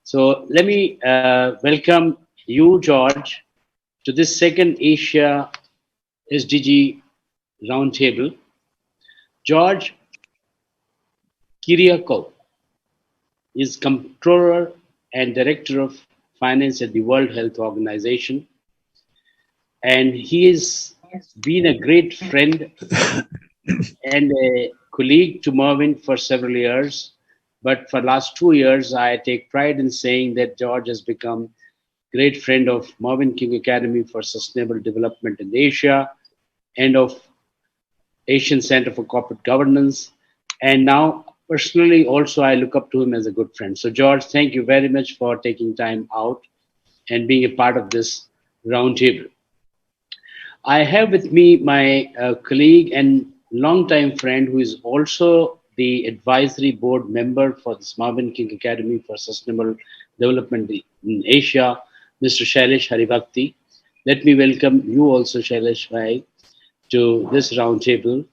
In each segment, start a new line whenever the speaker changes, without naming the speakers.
So let me welcome you, George, to this second Asia SDG Roundtable. George Kiriakou is Comptroller and Director of Finance at the World Health Organization, and he has been a great friend and a colleague to Mervyn for several years. But for last 2 years, I take pride in saying that George has become great friend of Mervyn King Academy for Sustainable Development in Asia and of Asian Center for Corporate Governance. And now, personally, also, I look up to him as a good friend. So, George, thank you very much for taking time out and being a part of this roundtable. I have with me my colleague and longtime friend who is also the advisory board member for the Mervyn King Academy for Sustainable Development in Asia, Mr. Shailesh Haribhakti. Let me welcome you also, Shailesh Bhai, to this roundtable.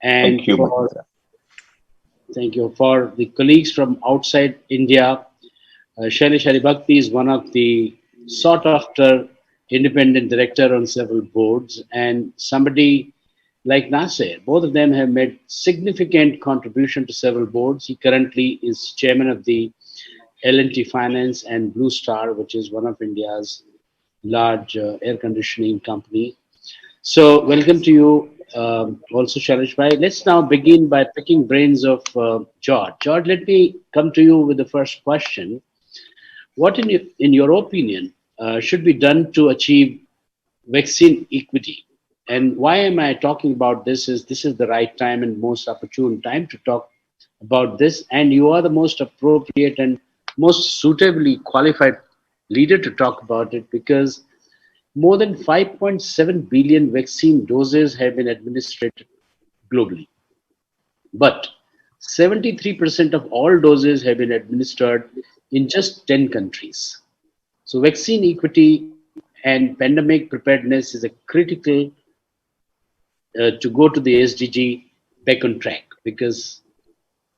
And
Thank you.
Thank you. For the colleagues from outside India, Shailesh Haribhakti is one of the sought after independent director on several boards, and somebody like Nasser. Both of them have made significant contribution to several boards. He currently is chairman of the L&T Finance and Blue Star, which is one of India's large air conditioning company. So welcome to you also, Shailesh Bhai. Let's now begin by picking brains of George. George, let me come to you with the first question. What, in your opinion, should be done to achieve vaccine equity? And why am I talking about this is the right time and most opportune time to talk about this. And you are the most appropriate and most suitably qualified leader to talk about it, because more than 5.7 billion vaccine doses have been administered globally. But 73% of all doses have been administered in just 10 countries. So vaccine equity and pandemic preparedness is a critical to go to the SDG back on track, because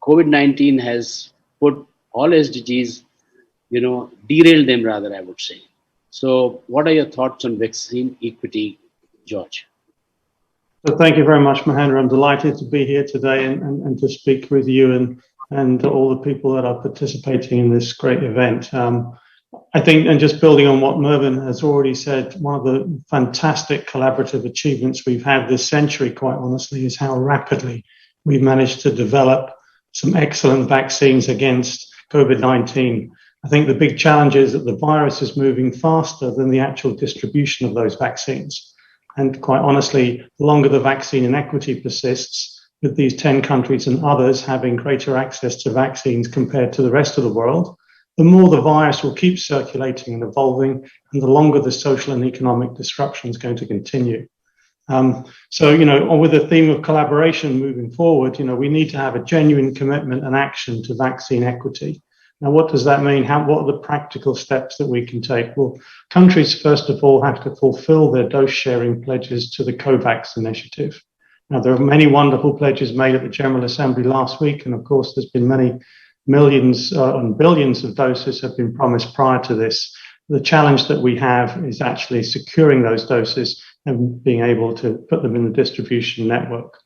COVID-19 has put all SDGs, derailed them rather, I would say. So what are your thoughts on vaccine equity, George?
So thank you very much, Mahendra. I'm delighted to be here today and to speak with you and all the people that are participating in this great event. I think, and just building on what Mervyn has already said, one of the fantastic collaborative achievements we've had this century, quite honestly, is how rapidly we've managed to develop some excellent vaccines against COVID-19. I think the big challenge is that the virus is moving faster than the actual distribution of those vaccines. And quite honestly, the longer the vaccine inequity persists, with these 10 countries and others having greater access to vaccines compared to the rest of the world, the more the virus will keep circulating and evolving, and the longer the social and economic disruption is going to continue. So, with the theme of collaboration moving forward, we need to have a genuine commitment and action to vaccine equity. Now, what does that mean? What are the practical steps that we can take? Well, countries, first of all, have to fulfill their dose sharing pledges to the COVAX initiative. Now, there are many wonderful pledges made at the General Assembly last week, and of course, there's been many millions and billions of doses have been promised prior to this. The challenge that we have is actually securing those doses and being able to put them in the distribution network.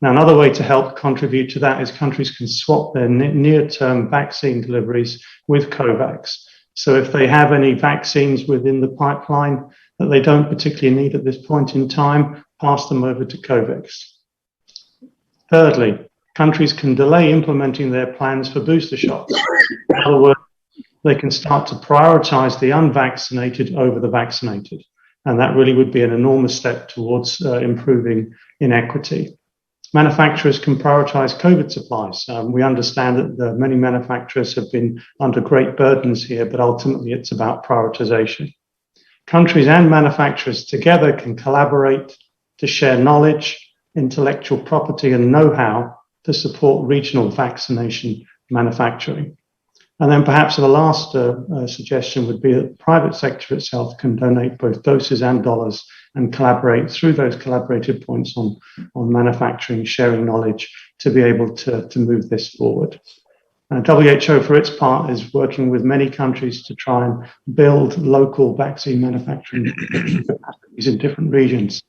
Now, another way to help contribute to that is countries can swap their near-term vaccine deliveries with COVAX. So if they have any vaccines within the pipeline that they don't particularly need at this point in time, pass them over to COVAX. Thirdly, countries can delay implementing their plans for booster shots. In other words, they can start to prioritize the unvaccinated over the vaccinated. And that really would be an enormous step towards improving inequity. Manufacturers can prioritize COVID supplies. We understand that many manufacturers have been under great burdens here, but ultimately it's about prioritization. Countries and manufacturers together can collaborate to share knowledge, intellectual property, and know-how to support regional vaccination manufacturing. And then perhaps the last suggestion would be that the private sector itself can donate both doses and dollars and collaborate through those collaborative points on manufacturing, sharing knowledge to be able to move this forward. WHO, for its part, is working with many countries to try and build local vaccine manufacturing capacities in different regions,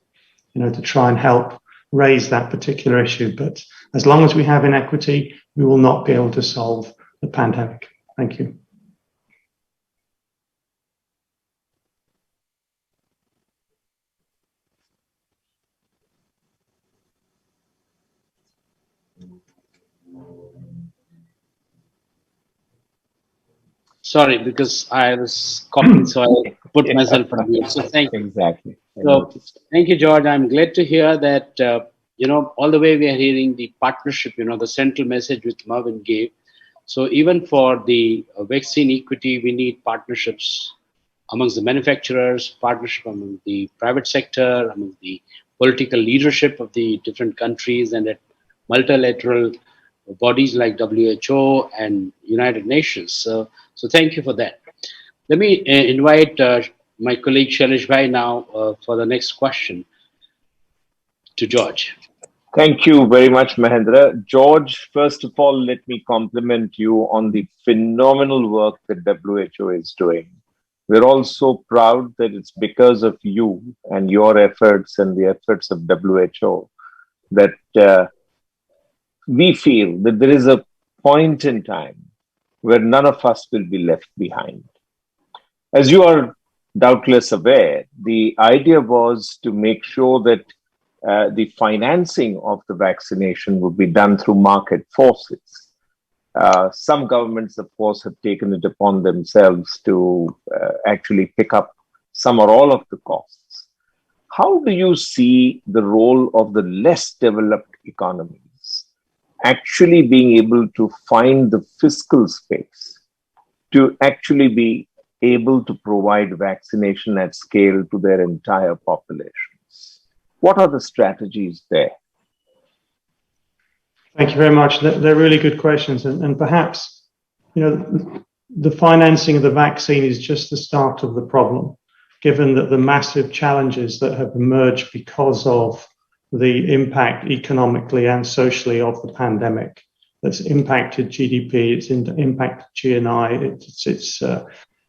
to try and help raise that particular issue. But as long as we have inequity, we will not be able to solve the pandemic. Thank you.
Sorry, because I was coughing, so I put myself on mute. So thank you.
Exactly.
So thank you, George. I'm glad to hear that, all the way we are hearing the partnership, the central message which Mervyn gave. So even for the vaccine equity, we need partnerships amongst the manufacturers, partnership among the private sector, among the political leadership of the different countries, and at multilateral bodies like WHO and United Nations. So thank you for that. Let me invite my colleague Shailesh Bhai now for the next question to George.
Thank you very much, Mahendra. George, first of all, let me compliment you on the phenomenal work that WHO is doing. We're all so proud that it's because of you and your efforts and the efforts of WHO that we feel that there is a point in time where none of us will be left behind. As you are doubtless aware, the idea was to make sure that the financing of the vaccination would be done through market forces. Some governments, of course, have taken it upon themselves to actually pick up some or all of the costs. How do you see the role of the less developed economies actually being able to find the fiscal space to actually be able to provide vaccination at scale to their entire populations? What are the strategies there?
Thank you very much. They're really good questions. And perhaps, the financing of the vaccine is just the start of the problem, given that the massive challenges that have emerged because of the impact economically and socially of the pandemic that's impacted GDP, it's impacted GNI, it's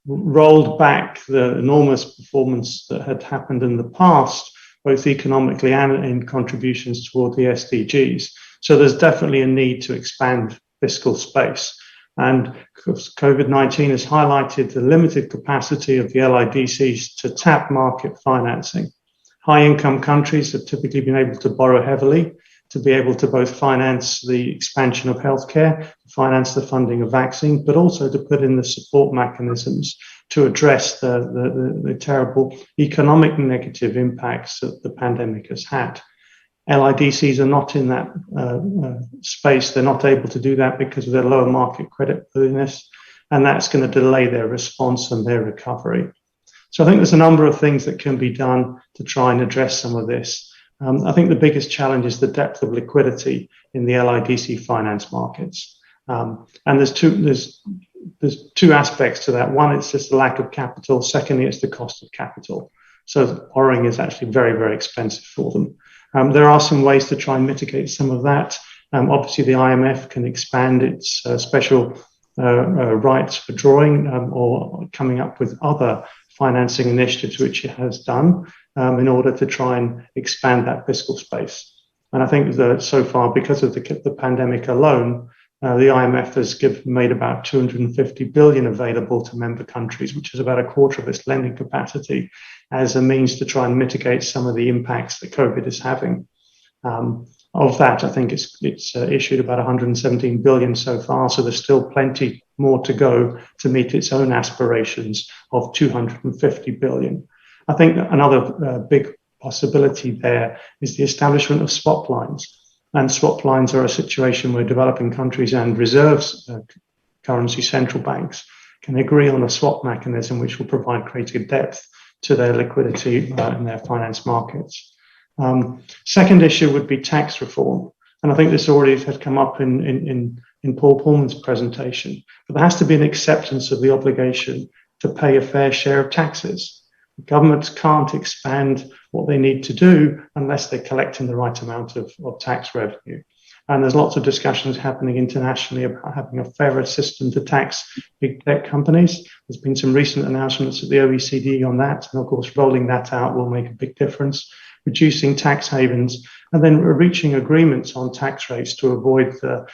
rolled back the enormous performance that had happened in the past, both economically and in contributions toward the SDGs. So there's definitely a need to expand fiscal space. And COVID-19 has highlighted the limited capacity of the LIDCs to tap market financing. High-income countries have typically been able to borrow heavily to be able to both finance the expansion of healthcare, finance the funding of vaccines, but also to put in the support mechanisms to address the terrible economic negative impacts that the pandemic has had. LIDCs are not in that space. They're not able to do that because of their lower market credit worthiness, and that's going to delay their response and their recovery. So I think there's a number of things that can be done to try and address some of this. I think the biggest challenge is the depth of liquidity in the LIDC finance markets. And there's two aspects to that. One, it's just the lack of capital. Secondly, it's the cost of capital. So borrowing is actually very, very expensive for them. There are some ways to try and mitigate some of that. Obviously, the IMF can expand its special rights for drawing or coming up with other financing initiatives, which it has done in order to try and expand that fiscal space. And I think that so far, because of the pandemic alone, the IMF has made about 250 billion available to member countries, which is about a quarter of its lending capacity, as a means to try and mitigate some of the impacts that COVID is having. Of that, I think it's issued about 117 billion so far, so there's still plenty more to go to meet its own aspirations of 250 billion. I think another big possibility there is the establishment of swap lines. And swap lines are a situation where developing countries and reserves currency central banks can agree on a swap mechanism which will provide greater depth to their liquidity in their finance markets. Second issue would be tax reform. And I think this already has come up in Paul Pullman's presentation. But there has to be an acceptance of the obligation to pay a fair share of taxes. Governments can't expand what they need to do unless they're collecting the right amount of tax revenue. And there's lots of discussions happening internationally about having a fairer system to tax big tech companies. There's been some recent announcements at the OECD on that. And of course, rolling that out will make a big difference, reducing tax havens, and then reaching agreements on tax rates to avoid the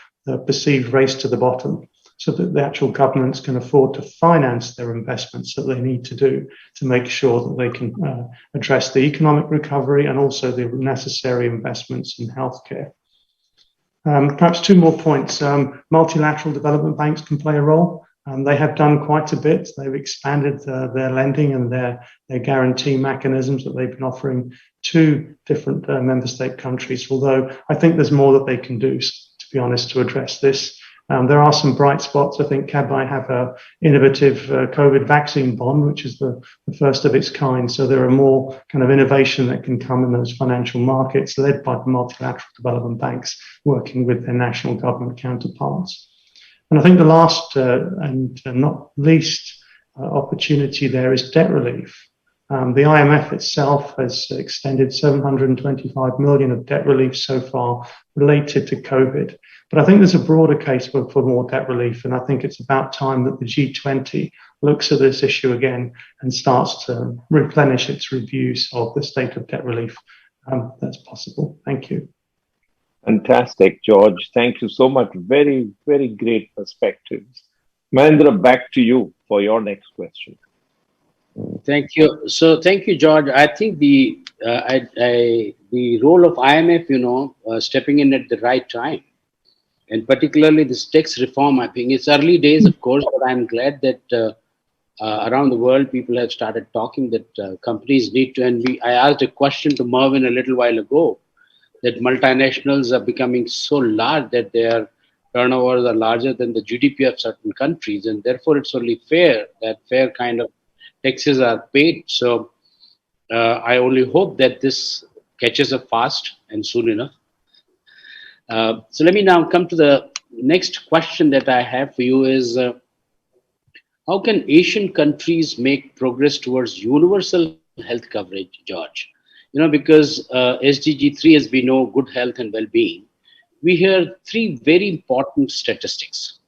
perceived race to the bottom, so that the actual governments can afford to finance their investments that they need to do to make sure that they can address the economic recovery and also the necessary investments in healthcare. Perhaps two more points. Multilateral development banks can play a role. They have done quite a bit. They've expanded their lending and their guarantee mechanisms that they've been offering to different member state countries, although I think there's more that they can do, to be honest, to address this. There are some bright spots. I think CABI have an innovative COVID vaccine bond, which is the first of its kind. So there are more kind of innovation that can come in those financial markets led by the multilateral development banks working with their national government counterparts. And I think the last and not least opportunity there is debt relief. The IMF itself has extended 725 million of debt relief so far related to COVID. But I think there's a broader case for more debt relief, and I think it's about time that the G20 looks at this issue again and starts to replenish its reviews of the state of debt relief that's possible. Thank you.
Fantastic, George. Thank you so much. Very, very great perspectives. Mahendra, back to you for your next question.
Thank you. So, thank you, George. I think the role of IMF, stepping in at the right time, and particularly this tax reform. I think it's early days, of course, but I'm glad that around the world people have started talking that companies need to. And I asked a question to Mervyn a little while ago that multinationals are becoming so large that their turnovers are larger than the GDP of certain countries, and therefore it's only fair that fair kind of taxes are paid. So I only hope that this catches up fast and soon enough. So let me now come to the next question that I have for you is, how can Asian countries make progress towards universal health coverage, George? Because SDG 3, as we know, good health and well-being, we hear three very important statistics.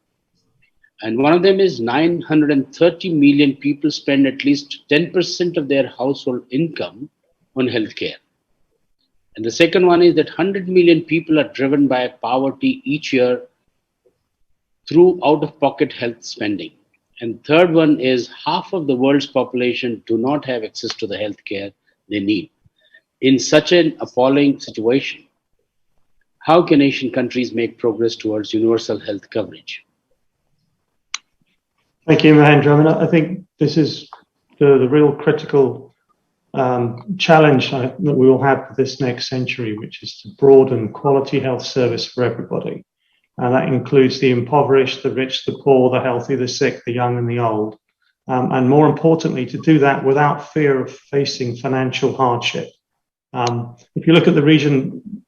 And one of them is 930 million people spend at least 10% of their household income on healthcare. And the second one is that 100 million people are driven by poverty each year through out-of-pocket health spending. And third one is half of the world's population do not have access to the healthcare they need. In such an appalling situation, how can Asian countries make progress towards universal health coverage?
Thank you, Mahendra. I think this is the real critical challenge that we will have for this next century, which is to broaden quality health service for everybody. And that includes the impoverished, the rich, the poor, the healthy, the sick, the young and the old. And more importantly, to do that without fear of facing financial hardship. If you look at the region,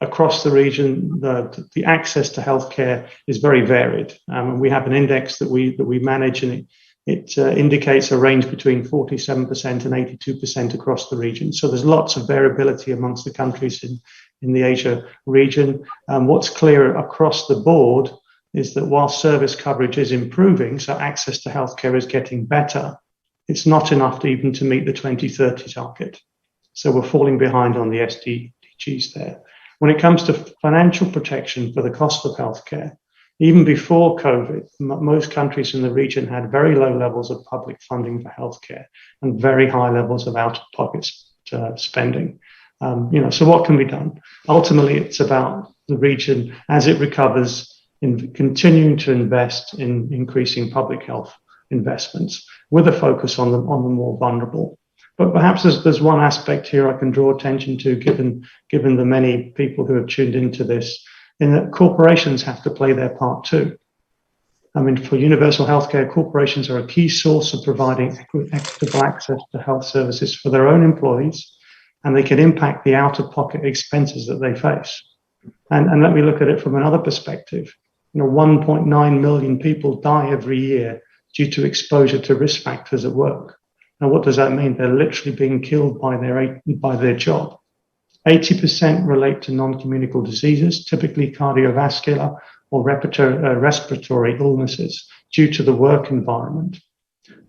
across the region, the access to healthcare is very varied. We have an index that we manage, and it indicates a range between 47% and 82% across the region. So there's lots of variability amongst the countries in the Asia region. What's clear across the board is that while service coverage is improving, so access to healthcare is getting better, it's not enough even to meet the 2030 target. So we're falling behind on the SDGs there. When it comes to financial protection for the cost of healthcare, even before COVID, most countries in the region had very low levels of public funding for healthcare and very high levels of out-of-pocket spending. So what can be done? Ultimately, it's about the region as it recovers in continuing to invest in increasing public health investments with a focus on the more vulnerable. But perhaps there's one aspect here I can draw attention to, given the many people who have tuned into this, in that corporations have to play their part too. I mean, for universal healthcare, corporations are a key source of providing equitable access to health services for their own employees, and they can impact the out-of-pocket expenses that they face. And let me look at it from another perspective. 1.9 million people die every year due to exposure to risk factors at work. Now, what does that mean? They're literally being killed by their job. 80% relate to non-communicable diseases, typically cardiovascular or respiratory illnesses due to the work environment.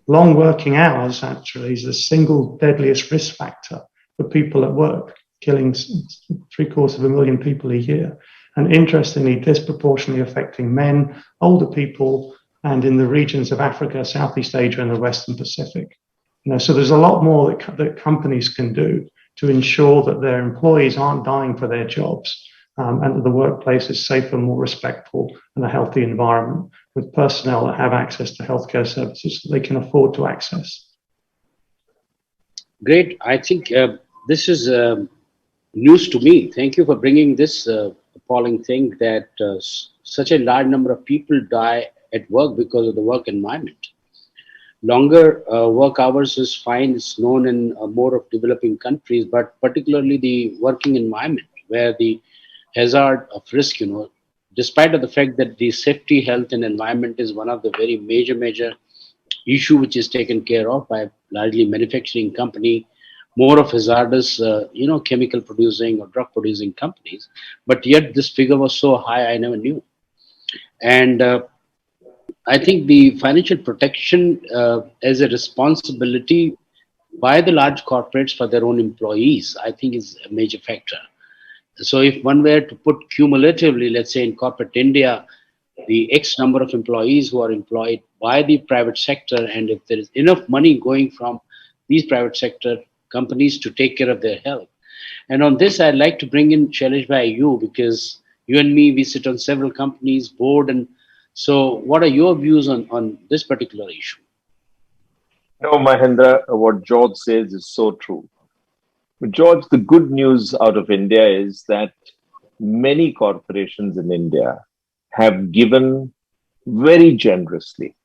Long working hours actually is the single deadliest risk factor for people at work, killing 750,000 people a year. And interestingly, disproportionately affecting men, older people, and in the regions of Africa, Southeast Asia, and the Western Pacific. So there's a lot more that companies can do to ensure that their employees aren't dying for their jobs, and that the workplace is safer, more respectful, and a healthy environment with personnel that have access to healthcare services that they can afford to access.
Great. I think this is news to me. Thank you for bringing this appalling thing that such a large number of people die at work because of the work environment. Longer work hours is fine. It's known in more of developing countries, but particularly the working environment where the hazard of risk, despite of the fact that the safety, health, and environment is one of the very major issue which is taken care of by largely manufacturing company, more of hazardous, chemical producing or drug producing companies. But yet this figure was so high, I never knew. And I think the financial protection as a responsibility by the large corporates for their own employees, I think is a major factor. So if one were to put cumulatively, let's say in corporate India, the X number of employees who are employed by the private sector, and if there is enough money going from these private sector companies to take care of their health. And on this, I'd like to bring in Shailesh Bhai, you, because you and me, we sit on several companies, board, and so what are your views on this particular issue?
No, Mahendra, what George says is so true. But George, the good news out of India is that many corporations in India have given very generously.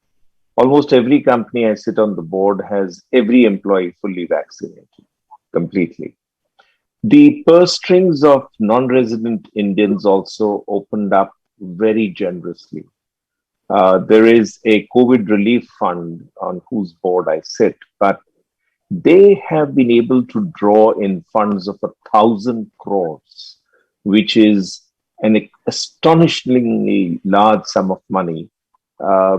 Almost every company I sit on the board has every employee fully vaccinated, completely. The purse strings of non-resident Indians also opened up very generously. There is a COVID relief fund on whose board I sit, but they have been able to draw in funds of 1,000 crores, which is an astonishingly large sum of money,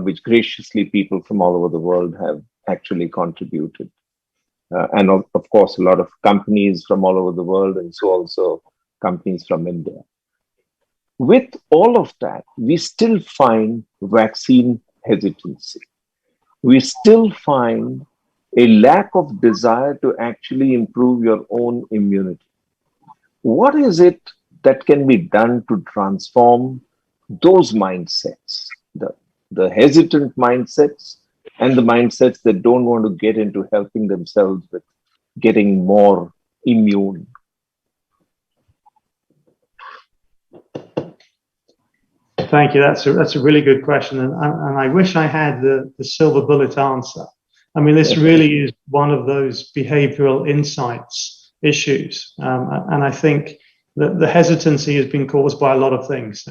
which graciously people from all over the world have actually contributed. And of course, a lot of companies from all over the world, and so also companies from India. With all of that, we still find vaccine hesitancy. We still find a lack of desire to actually improve your own immunity. What is it that can be done to transform those mindsets, the hesitant mindsets and the mindsets that don't want to get into helping themselves with getting more immune?
Thank you. That's a really good question, and I wish I had the silver bullet answer. I mean, this really is one of those behavioral insights issues, and I think that the hesitancy has been caused by a lot of things.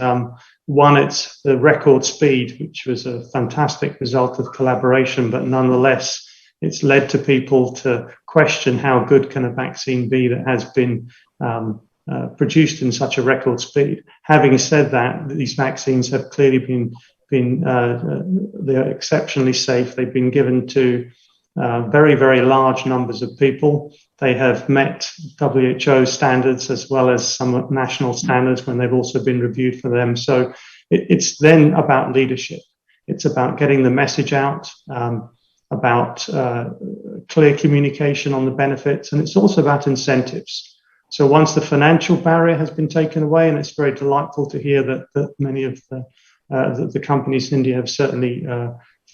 One, it's the record speed, which was a fantastic result of collaboration, but nonetheless, it's led to people to question how good can a vaccine be that has been produced in such a record speed. Having said that, these vaccines have clearly been they're exceptionally safe. They've been given to very, very large numbers of people. They have met WHO standards as well as some national standards when they've also been reviewed for them. So it's then about leadership. It's about getting the message out, about clear communication on the benefits, and it's also about incentives. So once the financial barrier has been taken away, and it's very delightful to hear that many of the companies in India have certainly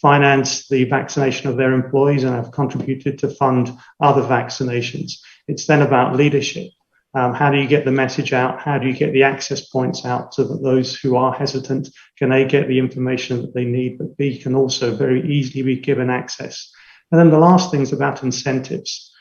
financed the vaccination of their employees and have contributed to fund other vaccinations. It's then about leadership. How do you get the message out? How do you get the access points out so that those who are hesitant can A, get the information that they need, but B, can also very easily be given access? And then the last thing is about incentives.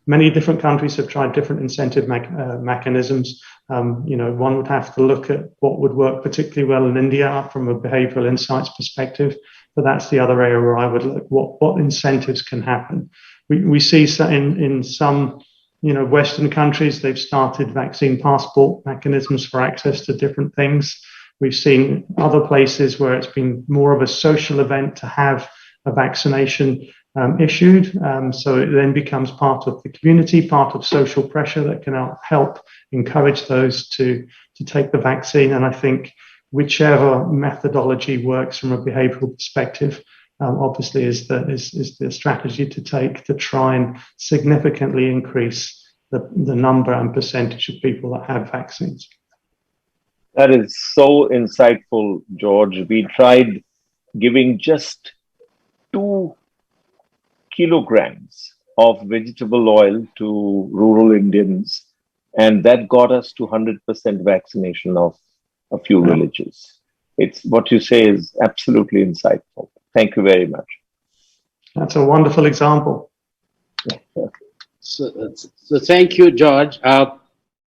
Many different countries have tried different incentive mechanisms. One would have to look at what would work particularly well in India from a behavioral insights perspective, but that's the other area where I would look what incentives can happen. We see in some Western countries, they've started vaccine passport mechanisms for access to different things. We've seen other places where it's been more of a social event to have a vaccination issued. So it then becomes part of the community, part of social pressure that can help encourage those to take the vaccine. And I think whichever methodology works from a behavioral perspective, obviously is the strategy to take to try and significantly increase the number and percentage of people that have vaccines.
That is so insightful, George. We tried giving just 2 kilograms of vegetable oil to rural Indians, and that got us to 100% vaccination of a few villages. It's what you say is absolutely insightful. Thank you very much.
That's a wonderful example.
So thank you, George.